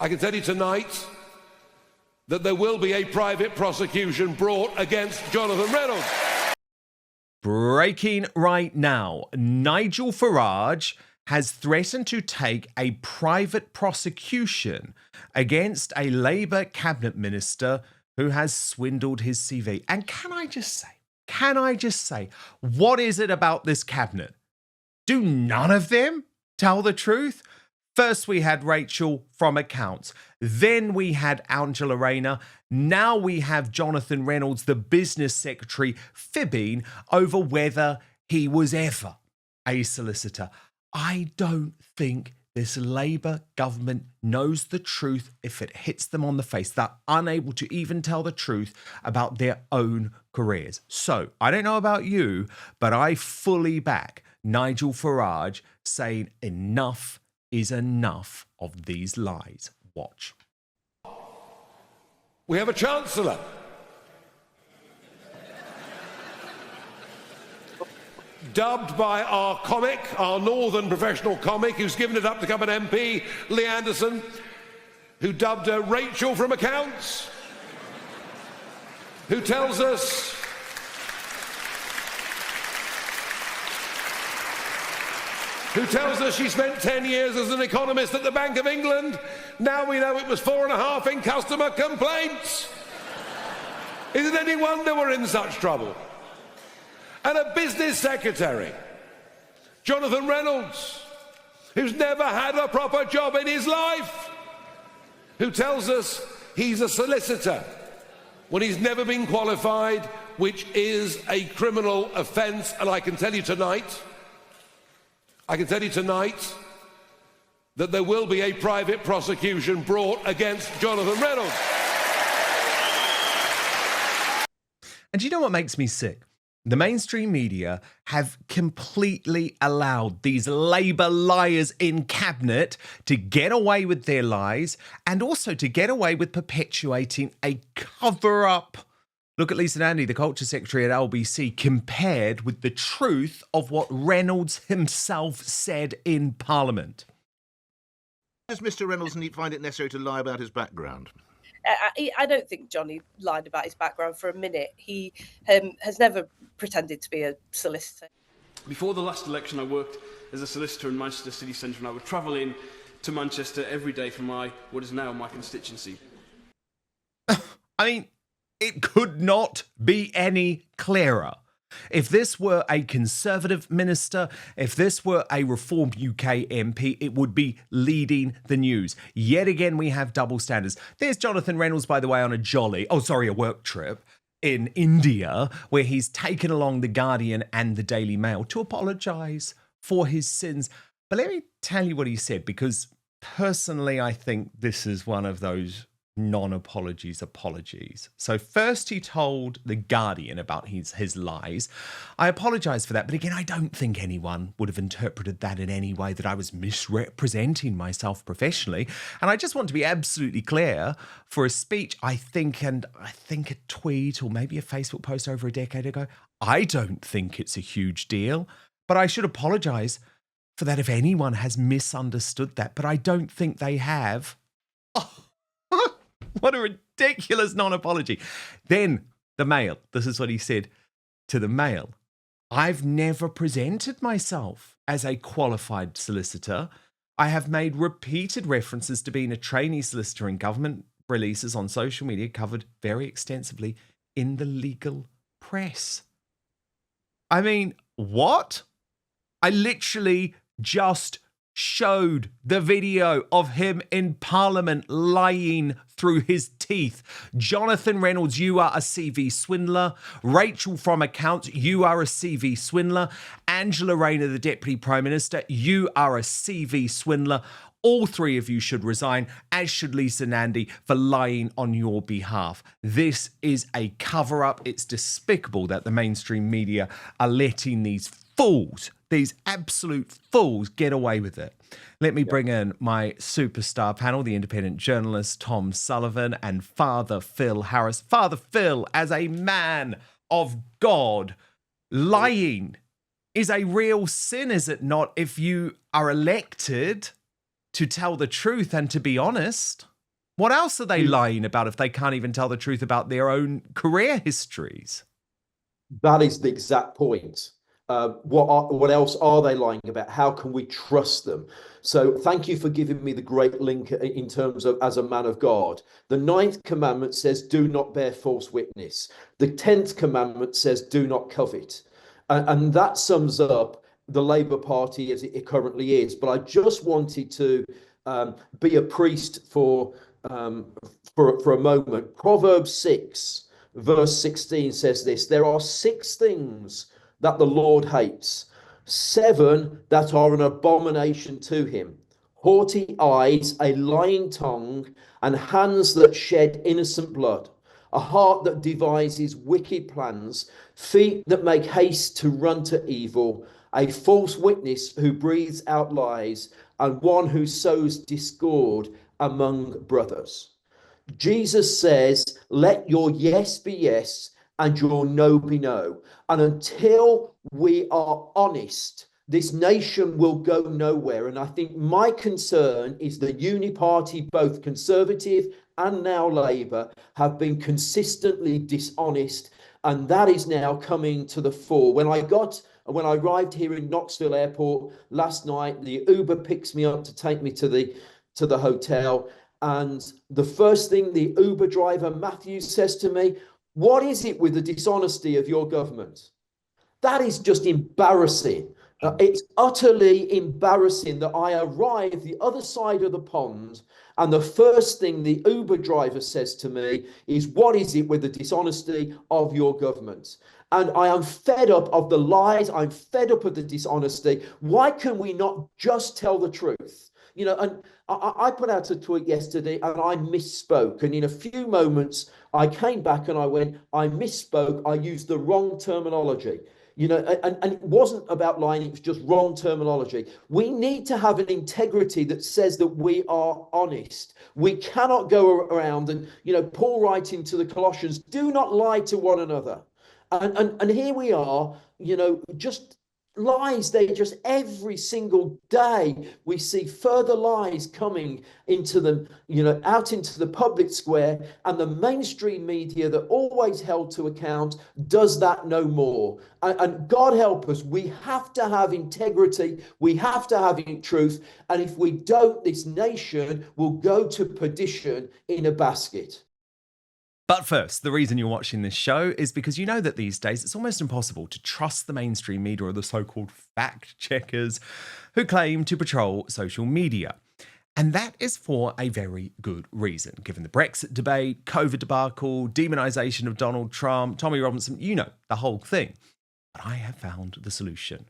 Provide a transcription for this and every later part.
I can tell you tonight that there will be a private prosecution brought against Jonathan Reynolds. Breaking right now, Nigel Farage has threatened to take a private prosecution against a Labour cabinet minister who has swindled his CV. And can I just say, what is it about this cabinet? Do none of them tell the truth? First, we had Rachel from accounts. Then we had Angela Rayner. Now we have Jonathan Reynolds, the business secretary, fibbing over whether he was ever a solicitor. I don't think this Labour government knows the truth if it hits them on the face. They're unable to even tell the truth about their own careers. So, I don't know about you, but I fully back Nigel Farage saying enough is enough of these lies. Watch. We have a Chancellor. Dubbed by our comic, our northern professional comic, who's given it up to become an MP, Lee Anderson, who dubbed her Rachel from accounts, who tells us she spent 10 years as an economist at the Bank of England. Now we know it was 4.5 in customer complaints. Is it any wonder we're in such trouble? And a business secretary, Jonathan Reynolds, who's never had a proper job in his life, who tells us he's a solicitor when he's never been qualified, which is a criminal offence. And I can tell you tonight that there will be a private prosecution brought against Jonathan Reynolds. And do you know what makes me sick? The mainstream media have completely allowed these Labour liars in cabinet to get away with their lies and also to get away with perpetuating a cover-up. Look at Lisa Nandy, the culture secretary at LBC, compared with the truth of what Reynolds himself said in Parliament. Does Mr. Reynolds find it necessary to lie about his background? I don't think Johnny lied about his background for a minute. He has never pretended to be a solicitor. Before the last election, I worked as a solicitor in Manchester city centre, and I would travel in to Manchester every day from what is now my constituency. I mean, it could not be any clearer. If this were a Conservative minister, if this were a reformed UK MP, it would be leading the news. Yet again, we have double standards. There's Jonathan Reynolds, by the way, on a work trip in India, where he's taken along The Guardian and the Daily Mail to apologise for his sins. But let me tell you what he said, because personally, I think this is one of those non-apologies apologies. So first he told The Guardian about his lies. I apologise for that, but again, I don't think anyone would have interpreted that in any way that I was misrepresenting myself professionally. And I just want to be absolutely clear, for a speech, I think a tweet or maybe a Facebook post over a decade ago, I don't think it's a huge deal, but I should apologise for that if anyone has misunderstood that, but I don't think they have. What a ridiculous non-apology. Then the Mail. This is what he said to the Mail. I've never presented myself as a qualified solicitor. I have made repeated references to being a trainee solicitor in government releases on social media covered very extensively in the legal press. I mean, what? I literally just showed the video of him in Parliament lying through his teeth. Jonathan Reynolds, you are a CV swindler. Rachel from accounts, you are a CV swindler. Angela Rayner, the Deputy Prime Minister, you are a CV swindler. All three of you should resign, as should Lisa Nandy, for lying on your behalf. This is a cover-up. It's despicable that the mainstream media are letting these fools, these absolute fools, get away with it. Let me bring in my superstar panel, the independent journalist Tom Sullivan and Father Phil Harris. Father Phil, as a man of God, lying is a real sin, is it not, if you are elected to tell the truth and to be honest? What else are they lying about if they can't even tell the truth about their own career histories? That is the exact point. What else are they lying about? How can we trust them? So thank you for giving me the great link in terms of as a man of God. The 9th commandment says, do not bear false witness. The 10th commandment says, do not covet. And that sums up the Labour Party as it currently is. But I just wanted to be a priest for a moment. Proverbs 6, verse 16 says this: there are 6 things that the Lord hates, 7 that are an abomination to him: haughty eyes, a lying tongue, and hands that shed innocent blood, a heart that devises wicked plans, feet that make haste to run to evil, a false witness who breathes out lies, and one who sows discord among brothers. Jesus says, let your yes be yes and your no be no. And until we are honest, this nation will go nowhere. And I think my concern is the Uni-Party, both Conservative and now Labour, have been consistently dishonest. And that is now coming to the fore. When I arrived here in Knoxville Airport last night, the Uber picks me up to take me to the hotel. And the first thing the Uber driver, Matthew, says to me, what is it with the dishonesty of your government? That is just embarrassing. It's utterly embarrassing that I arrive the other side of the pond and the first thing the Uber driver says to me is, what is it with the dishonesty of your government? And I am fed up of the lies. I'm fed up of the dishonesty. Why can we not just tell the truth? You know, and I put out a tweet yesterday and I misspoke. And in a few moments, I came back and I went, I misspoke. I used the wrong terminology. You know, and it wasn't about lying. It was just wrong terminology. We need to have an integrity that says that we are honest. We cannot go around and, you know, Paul writing to the Colossians, do not lie to one another. And here we are, you know, just lies. They just every single day we see further lies coming into them, you know, out into the public square, and the mainstream media that always held to account does that no more. And God help us, we have to have integrity, we have to have truth, and if we don't, this nation will go to perdition in a basket. But first, the reason you're watching this show is because you know that these days it's almost impossible to trust the mainstream media or the so-called fact checkers who claim to patrol social media. And that is for a very good reason, given the Brexit debate, COVID debacle, demonisation of Donald Trump, Tommy Robinson, you know, the whole thing. But I have found the solution.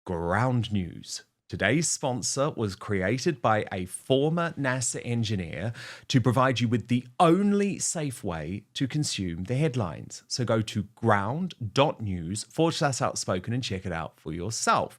Ground News. Today's sponsor was created by a former NASA engineer to provide you with the only safe way to consume the headlines. So go to ground.news/outspoken and check it out for yourself.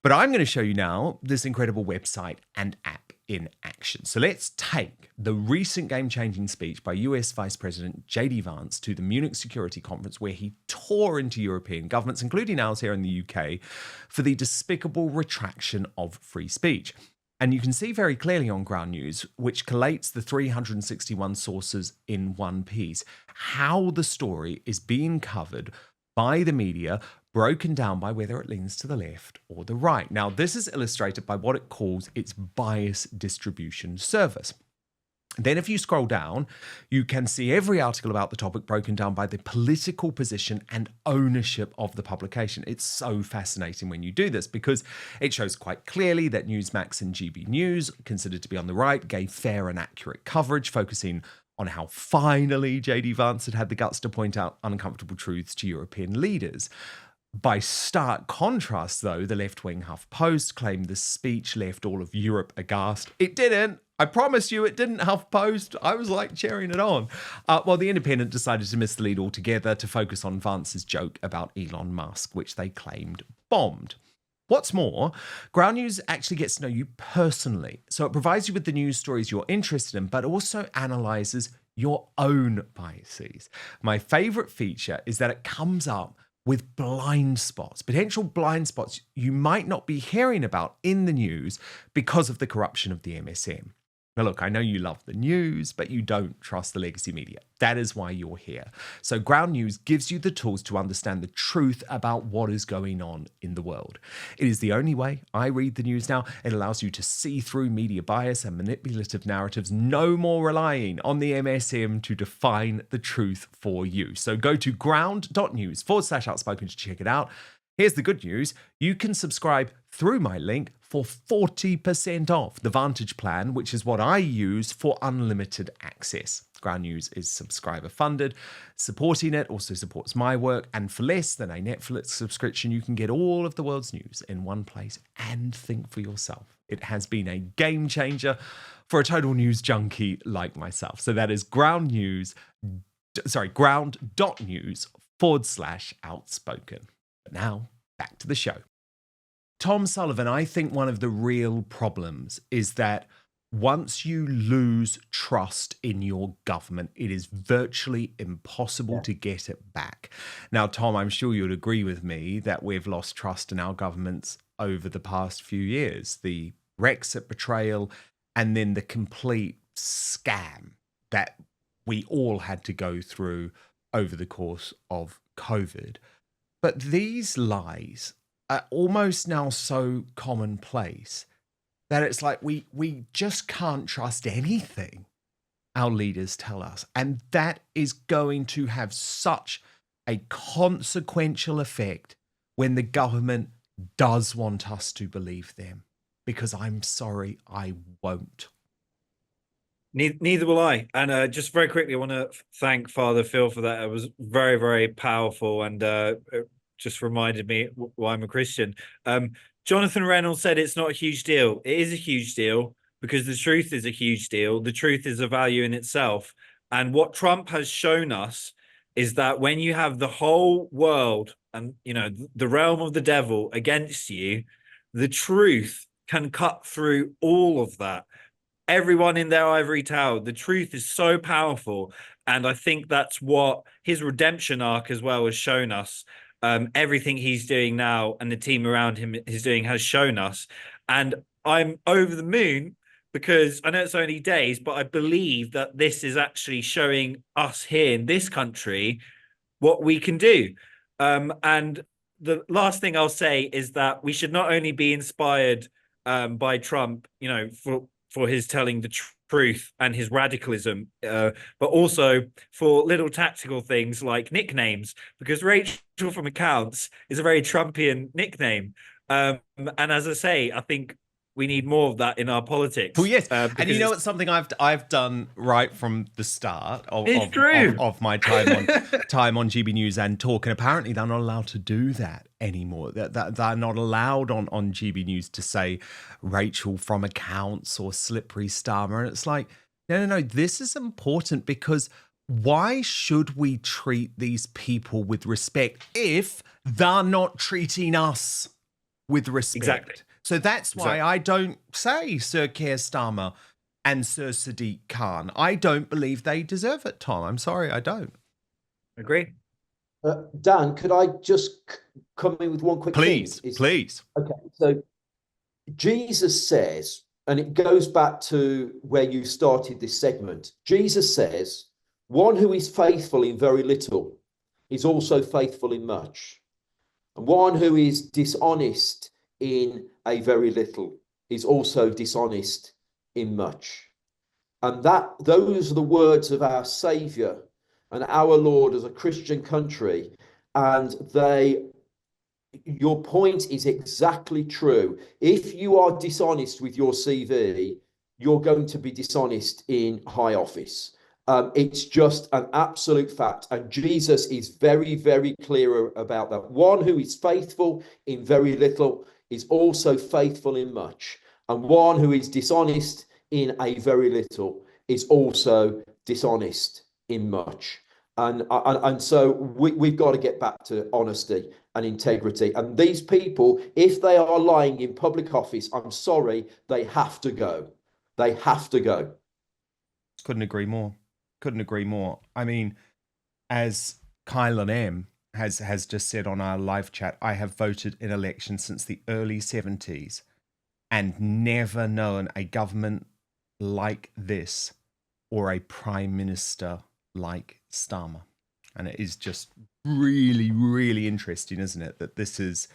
But I'm going to show you now this incredible website and app in action. So let's take the recent game-changing speech by US Vice President J.D. Vance to the Munich Security Conference, where he tore into European governments, including ours here in the UK, for the despicable retraction of free speech. And you can see very clearly on Ground News, which collates the 361 sources in one piece, how the story is being covered by the media, broken down by whether it leans to the left or the right. Now, this is illustrated by what it calls its bias distribution service. Then if you scroll down, you can see every article about the topic broken down by the political position and ownership of the publication. It's so fascinating when you do this because it shows quite clearly that Newsmax and GB News, considered to be on the right, gave fair and accurate coverage, focusing on how finally J.D. Vance had the guts to point out uncomfortable truths to European leaders. By stark contrast, though, the left-wing HuffPost claimed the speech left all of Europe aghast. It didn't. I promise you it didn't, HuffPost. I was like cheering it on. While the Independent decided to miss the lead altogether to focus on Vance's joke about Elon Musk, which they claimed bombed. What's more, Ground News actually gets to know you personally. So it provides you with the news stories you're interested in, but also analyzes your own biases. My favorite feature is that it comes up with blind spots, potential blind spots you might not be hearing about in the news because of the corruption of the MSM. Now, look, I know you love the news, but you don't trust the legacy media. That is why you're here. So Ground News gives you the tools to understand the truth about what is going on in the world. It is the only way I read the news now. It allows you to see through media bias and manipulative narratives, no more relying on the MSM to define the truth for you. So go to ground.news/outspoken to check it out. Here's the good news. You can subscribe through my link for 40% off the Vantage plan, which is what I use for unlimited access. Ground News is subscriber funded. Supporting it also supports my work. And for less than a Netflix subscription, you can get all of the world's news in one place and think for yourself. It has been a game changer for a total news junkie like myself. So that is ground.news/outspoken. But now, back to the show. Tom Sullivan, I think one of the real problems is that once you lose trust in your government, it is virtually impossible to get it back. Now, Tom, I'm sure you'd agree with me that we've lost trust in our governments over the past few years. The Brexit betrayal and then the complete scam that we all had to go through over the course of COVID. But these lies are almost now so commonplace that it's like we just can't trust anything our leaders tell us. And that is going to have such a consequential effect when the government does want us to believe them. Because I'm sorry, I won't. Neither will I. And just very quickly, I want to thank Father Phil for that. It was very, very powerful, and it just reminded me why I'm a Christian. Jonathan Reynolds said it's not a huge deal. It is a huge deal because the truth is a huge deal. The truth is a value in itself. And what Trump has shown us is that when you have the whole world and, you know, the realm of the devil against you, the truth can cut through all of that. Everyone in their ivory tower, the truth is so powerful. And I think that's what his redemption arc as well has shown us. Everything he's doing now and the team around him is doing has shown us. And I'm over the moon because I know it's only days, but I believe that this is actually showing us here in this country what we can do. And the last thing I'll say is that we should not only be inspired by Trump, you know, for his telling the truth and his radicalism, but also for little tactical things like nicknames, because Rachel from Accounts is a very Trumpian nickname. And as I say, I think we need more of that in our politics. Well, yes, and you know it's something I've done right from the start of my time on GB News and Talk, and apparently they're not allowed to do that anymore. They're not allowed on GB News to say Rachel from Accounts or Slippery Starmer, and it's like no, this is important because why should we treat these people with respect if they're not treating us with respect? Exactly. So that's why I don't say Sir Keir Starmer and Sir Sadiq Khan. I don't believe they deserve it, Tom. I'm sorry, I don't. Agree. Dan, could I just come in with one quick thing? Please. Okay, so Jesus says, and it goes back to where you started this segment. Jesus says, one who is faithful in very little is also faithful in much. And one who is dishonest in a very little is also dishonest in much. And those are the words of our Saviour and our Lord as a Christian country. And your point is exactly true. If you are dishonest with your CV, you're going to be dishonest in high office. It's just an absolute fact. And Jesus is very, very clear about that. One who is faithful in very little is also faithful in much. And one who is dishonest in a very little is also dishonest in much. And so we've got to get back to honesty and integrity. And these people, if they are lying in public office, I'm sorry, they have to go. They have to go. Couldn't agree more. I mean, as Kylan M has just said on our live chat, I have voted in elections since the early 70s and never known a government like this or a prime minister like Starmer? And it is just really, really interesting, isn't it? That this is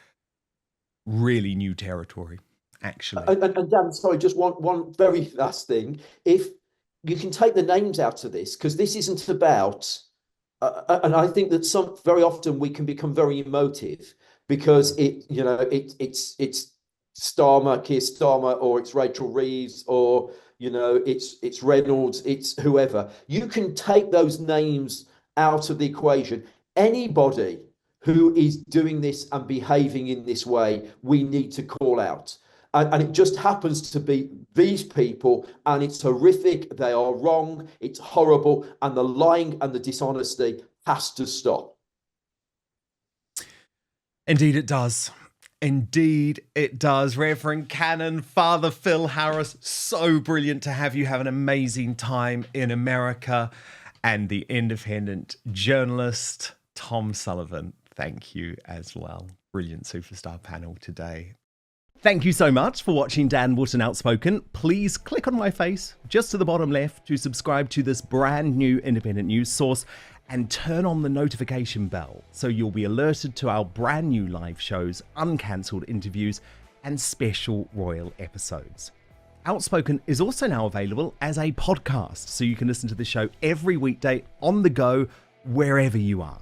really new territory, actually. And Dan, sorry, just one very last thing. If you can take the names out of this, because this isn't about, and I think that very often we can become very emotive because it's Starmer, Keir Starmer, or it's Rachel Reeves, or it's Reynolds, it's whoever. You can take those names out of the equation. Anybody who is doing this and behaving in this way, we need to call out. And it just happens to be these people, and it's horrific. They are wrong. It's horrible. And the lying and the dishonesty has to stop. Indeed, it does. Indeed, it does. Reverend Canon, Father Phil Harris, so brilliant to have you. Have an amazing time in America. And the independent journalist, Tom Sullivan, thank you as well. Brilliant superstar panel today. Thank you so much for watching Dan Wootton Outspoken. Please click on my face just to the bottom left to subscribe to this brand new independent news source and turn on the notification bell so you'll be alerted to our brand new live shows, uncancelled interviews, and special royal episodes. Outspoken is also now available as a podcast, so you can listen to the show every weekday on the go, wherever you are.